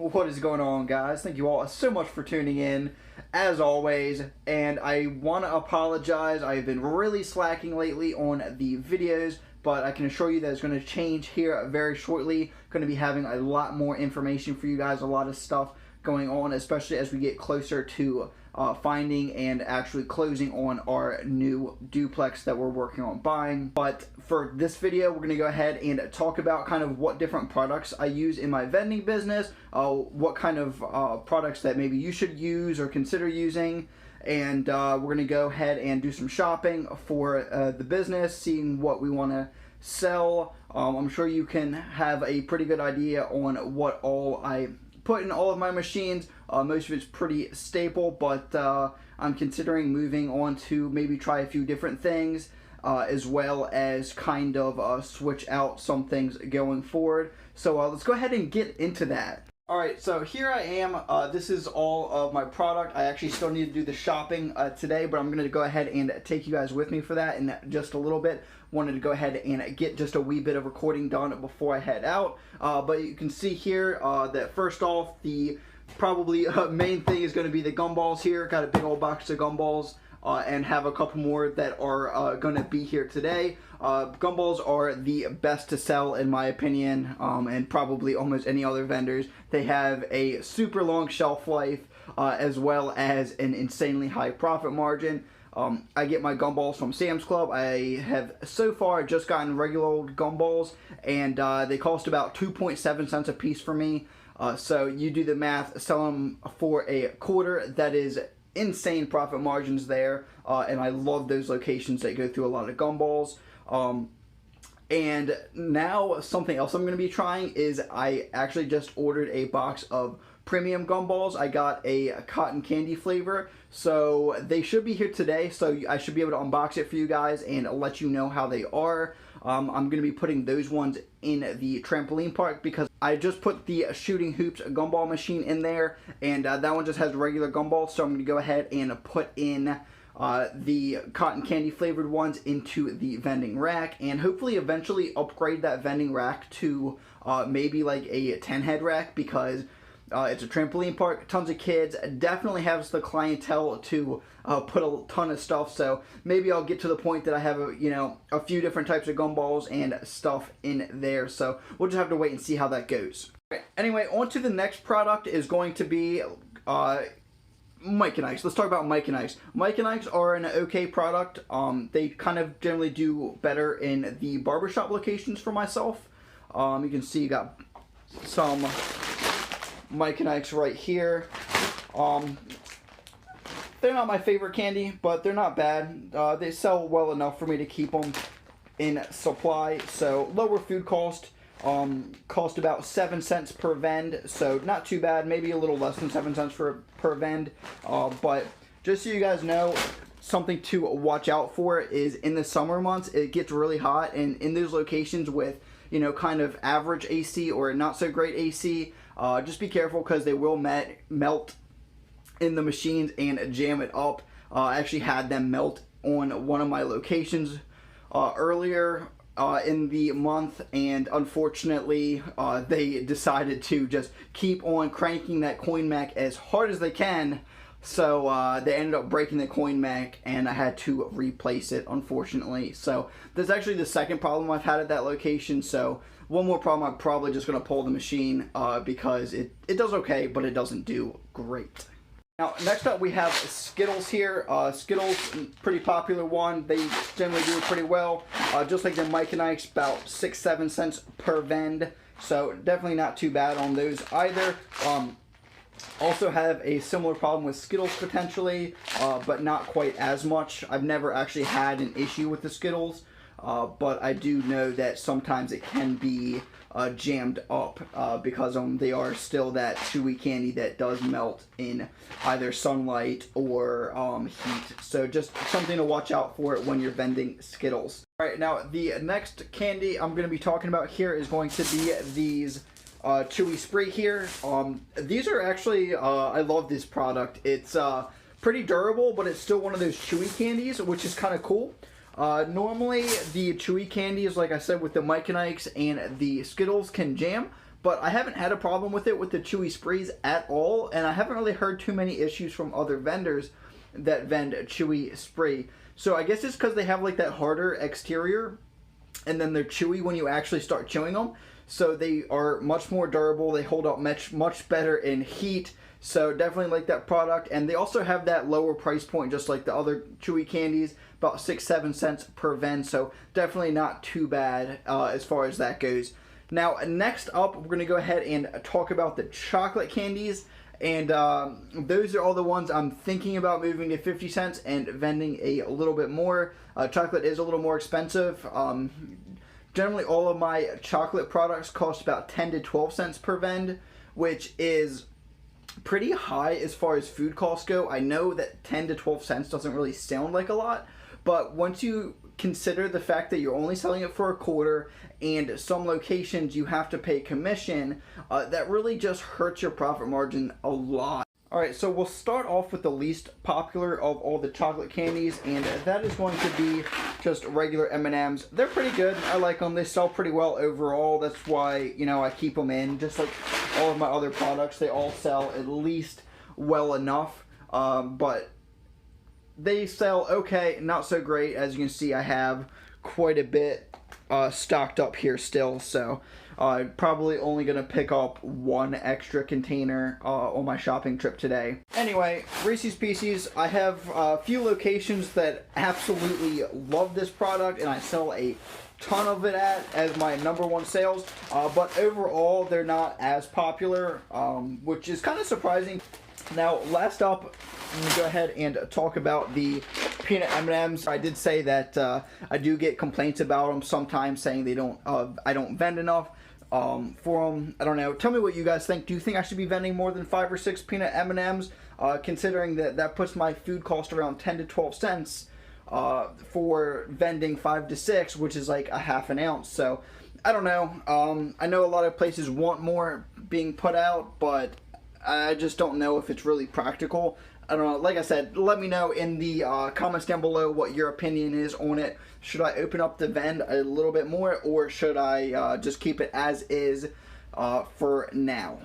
What is going on, guys? Thank you all so much for tuning in, as always, and I want to apologize. I've been really slacking lately on the videos, but I can assure you that it's going to change here very shortly. Going to be having a lot more information for you guys, a lot of stuff going on, especially as we get closer to finding and actually closing on our new duplex that we're working on buying. But for this video, we're going to go ahead and talk about kind of what different products I use in my vending business, what kind of products that maybe you should use or consider using, and we're going to go ahead and do some shopping for the business, seeing what we want to sell. I'm sure you can have a pretty good idea on what all I put in all of my machines. Most of it's pretty staple, but I'm considering moving on to maybe try a few different things, as well as kind of switch out some things going forward. So let's go ahead and get into that. Alright, so here I am. This is all of my product. I actually still need to do the shopping today, but I'm going to go ahead and take you guys with me for that in just a little bit. Wanted to go ahead and get just a wee bit of recording done before I head out. But you can see here that first off, the probably main thing is going to be the gumballs here. Got a big old box of gumballs. And have a couple more that are going to be here today. Gumballs are the best to sell in my opinion, and probably almost any other vendors. They have a super long shelf life, as well as an insanely high profit margin. I get my gumballs from Sam's Club. I have so far just gotten regular old gumballs, and they cost about 2.7 cents a piece for me. So you do the math, sell them for a quarter. That is insane profit margins there, and I love those locations that go through a lot of gumballs. And now something else I'm going to be trying is I actually just ordered a box of premium gumballs. I got a cotton candy flavor, so they should be here today, so I should be able to unbox it for you guys and let you know how they are. I'm going to be putting those ones in the trampoline park because I just put the shooting hoops gumball machine in there, and that one just has regular gumballs, so I'm going to go ahead and put in the cotton candy flavored ones into the vending rack, and hopefully eventually upgrade that vending rack to maybe like a 10-head rack, because it's a trampoline park, tons of kids, definitely has the clientele to put a ton of stuff. So maybe I'll get to the point that I have a few different types of gumballs and stuff in there. So we'll just have to wait and see how that goes. Anyway, on to the next product is going to be Mike and Ike's. Let's talk about Mike and Ike's. Mike and Ike's are an okay product. They kind of generally do better in the barbershop locations for myself. You can see you got some Mike and Ike's right here. They're not my favorite candy, but they're not bad. They sell well enough for me to keep them in supply. So lower food cost. Cost about 7 cents per vend, so not too bad. Maybe a little less than 7 cents per vend. But just so you guys know, something to watch out for is in the summer months it gets really hot, and in those locations with kind of average AC or not so great AC, just be careful because they will melt in the machines and jam it up. I actually had them melt on one of my locations earlier in the month, and unfortunately they decided to just keep on cranking that coin mech as hard as they can, so they ended up breaking the coin mech and I had to replace it, unfortunately. So that's actually the second problem I've had at that location. So one more problem, I'm probably just going to pull the machine because it does okay, but it doesn't do great. Now, next up we have Skittles here. Skittles, pretty popular one. They generally do pretty well. Just like the Mike and Ike's, about 6-7 cents per vend. So definitely not too bad on those either. Also have a similar problem with Skittles potentially, but not quite as much. I've never actually had an issue with the Skittles, but I do know that sometimes it can be jammed up because they are still that chewy candy that does melt in either sunlight or heat. So just something to watch out for when you're vending Skittles. Alright, now the next candy I'm going to be talking about here is going to be these chewy spree here. These are actually, I love this product. It's pretty durable, but it's still one of those chewy candies, which is kind of cool. Normally the chewy candies, like I said, with the Mike and Ike's and the Skittles can jam, but I haven't had a problem with it with the Chewy Sprees at all, and I haven't really heard too many issues from other vendors that vend Chewy Spree. So I guess it's because they have like that harder exterior, and then they're chewy when you actually start chewing them. So they are much more durable. They hold up much better in heat. So definitely like that product. And they also have that lower price point, just like the other Chewy candies, about 6-7 cents per vend. So definitely not too bad as far as that goes. Now, next up, we're going to go ahead and talk about the chocolate candies. And those are all the ones I'm thinking about moving to 50 cents and vending a little bit more. Chocolate is a little more expensive. Generally, all of my chocolate products cost about 10 to 12 cents per vend, which is pretty high as far as food costs go. I know that 10 to 12 cents doesn't really sound like a lot, but once you consider the fact that you're only selling it for a quarter, and some locations you have to pay commission, that really just hurts your profit margin a lot. Alright, so we'll start off with the least popular of all the chocolate candies, and that is going to be just regular M&Ms. They're pretty good. I like them. They sell pretty well overall. That's why, you know, I keep them in. Just like all of my other products, they all sell at least well enough, but they sell okay, not so great. As you can see, I have quite a bit stocked up here still, so probably only going to pick up one extra container on my shopping trip today. Anyway, Reese's Pieces, I have a few locations that absolutely love this product, and I sell a ton of it as my #1 sales, but overall they're not as popular, which is kind of surprising. Now, last up, I'm going to go ahead and talk about the peanut M&Ms. I did say that I do get complaints about them sometimes, saying they don't, I don't vend enough for them. I don't know. Tell me what you guys think. Do you think I should be vending more than 5 or 6 peanut M&Ms? Considering that puts my food cost around 10 to 12 cents for vending 5 to 6, which is like a half an ounce. So I don't know. I know a lot of places want more being put out, but I just don't know if it's really practical. I don't know. Like I said, let me know in the comments down below what your opinion is on it. Should I open up the vend a little bit more, or should I just keep it as is for now?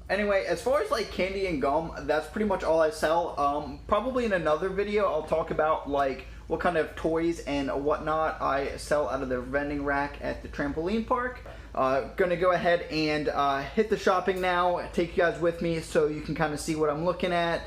Anyway, as far as like candy and gum, that's pretty much all I sell. Probably in another video, I'll talk about like what kind of toys and whatnot I sell out of the vending rack at the trampoline park. Gonna go ahead and hit the shopping now, take you guys with me so you can kind of see what I'm looking at.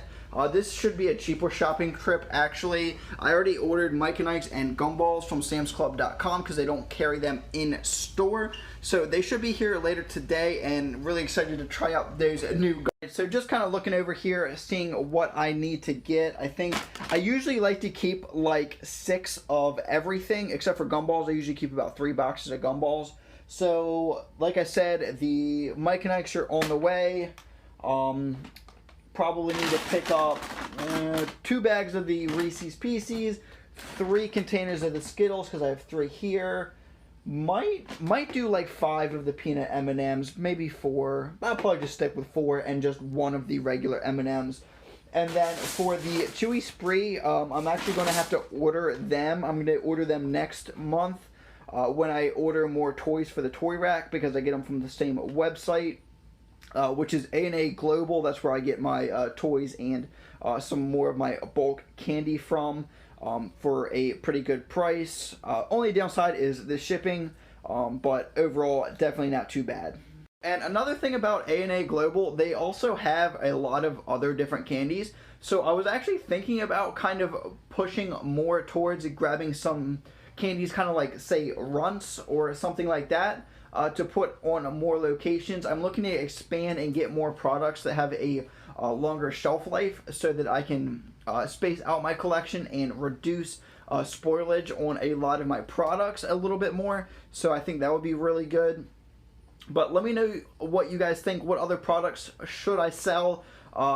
This should be a cheaper shopping trip, actually. I already ordered Mike and Ike's and gumballs from samsclub.com because they don't carry them in store. So they should be here later today, and really excited to try out those new guys. So just kind of looking over here, seeing what I need to get. I think I usually like to keep like 6 of everything, except for gumballs. I usually keep about 3 boxes of gumballs. So, like I said, the Mike and Ike's are on the way. Probably need to pick up 2 bags of the Reese's Pieces, 3 containers of the Skittles, because I have 3 here. Might do like 5 of the peanut M&Ms, maybe 4. I'll probably just stick with 4 and just 1 of the regular M&Ms. And then for the Chewy Spree, I'm actually going to have to order them. I'm going to order them next month when I order more toys for the toy rack, because I get them from the same website. Which is A&A Global. That's where I get my toys and some more of my bulk candy from for a pretty good price. Only downside is the shipping, but overall definitely not too bad. And another thing about A&A Global, they also have a lot of other different candies. So I was actually thinking about kind of pushing more towards grabbing some candies, kind of like, say, Runts or something like that. To put on more locations. I'm looking to expand and get more products that have a longer shelf life, so that I can space out my collection and reduce spoilage on a lot of my products a little bit more. So I think that would be really good. But let me know what you guys think. What other products should I sell?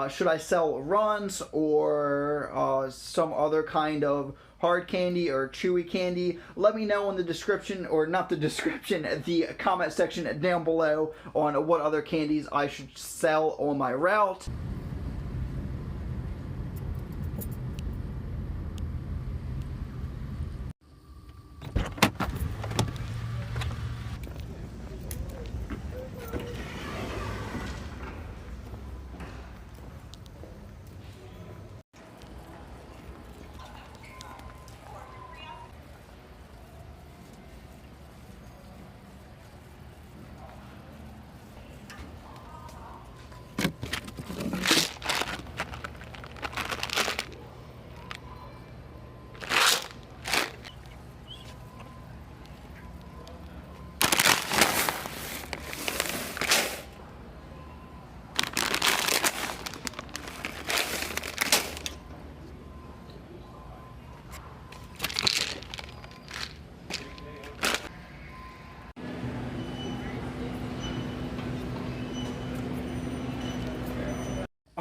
Should I sell Runs or some other kind of hard candy or chewy candy? Let me know in the description, or not the description, the comment section down below on what other candies I should sell on my route.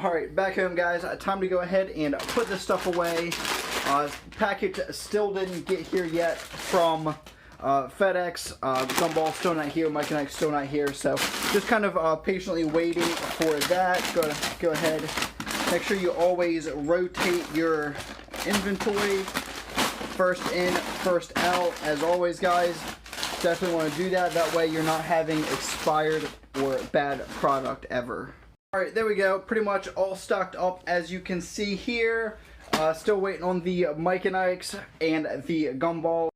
Alright, back home guys, time to go ahead and put this stuff away. Package still didn't get here yet from FedEx. Gumball still not here, Mike and I still not here, so just kind of patiently waiting for that. Go ahead, make sure you always rotate your inventory. First in, first out, as always guys. Definitely want to do that, that way you're not having expired or bad product ever. Alright, there we go, pretty much all stocked up as you can see here. Still waiting on the Mike and Ike's and the Gumball.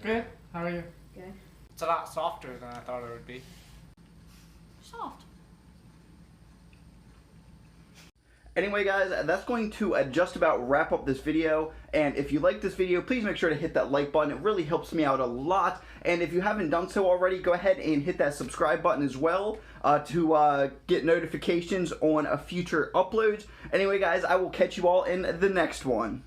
Good. How are you? Good. It's a lot softer than I thought it would be. Soft. Anyway guys, that's going to just about wrap up this video, and if you like this video, please make sure to hit that like button. It really helps me out a lot, and if you haven't done so already, go ahead and hit that subscribe button as well to get notifications on future uploads. Anyway guys, I will catch you all in the next one.